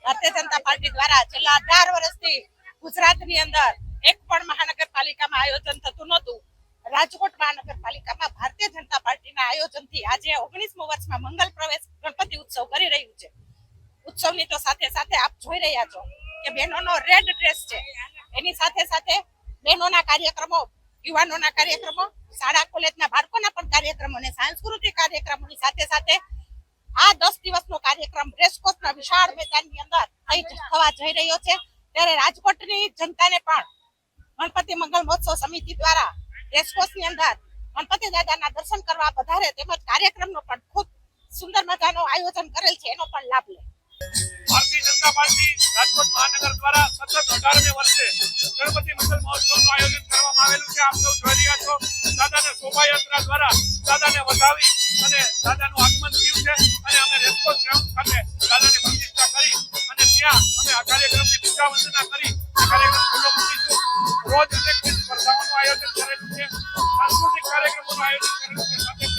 Bharatiya Janata party દ્વારા છેલ્લા 18 વર્ષથી ગુજરાતની અંદર એક પણ મહાનગરપાલિકામાં આયોજન થતું નહોતું. રાજકોટ મહાનગરપાલિકામાં ભારતીય જનતા પાર્ટીના આયોજનથી આજે 19મું વર્ષમાં મંગલ પ્રવેશ ગણપતિ ઉત્સવ કરી રહ્યું છે. ઉત્સવની તો સાથે સાથે આપ જોઈ રહ્યા છો કે બહેનોનો રેડ ડ્રેસ છે, એની સાથે સાથે બહેનોના કાર્યક્રમો, યુવાનોના કાર્યક્રમો, શાળા કોલેજના બાળકોના પણ કાર્યક્રમો અને સાંસ્કૃતિક કાર્યક્રમોની સાથે સાથે આ 10 દિવસનો કાર્યક્રમ રેસકોર્સના વિશાળ મેદાનની અંદર થવા જઈ રહ્યો છે. ત્યારે રાજકોટની જનતાને પણ ગણપતિ મંગલ મહોત્સવ સમિતિ દ્વારા રેસકોર્સની અંદર ગણપતિ દાદાના દર્શન કરવા વધારે તેમજ કાર્યક્રમનો પણ ખૂબ સુંદર મજાનું આયોજન કરેલ છે, એનો પણ લાભ લે. ભારતીય જનતા પાર્ટી રાજકોટ મહાનગર દ્વારા સતત 18મે વર્ષે ગણપતિ મંગલ મહોત્સવનું આયોજન કરવામાં આવેલું છે. આપ સૌ જોઈ રહ્યા છો, દાદાને શોભાયાત્રા દ્વારા દાદાને વધાવી અને દાદાનું આગમન થયું છે અને અમે રેસકોર્સ ગ્રાઉન્ડ ખાતે દાદાની પ્રતિષ્ઠા કરી અને ત્યાં અમે આ કાર્યક્રમની પૂજા વંદના કરી કાર્યક્રમ ખુલ્લો મૂકીશું. રોજ અનેક સ્પર્ધાઓનું આયોજન કરેલું છે, સાંસ્કૃતિક કાર્યક્રમોનું આયોજન કરેલું છે.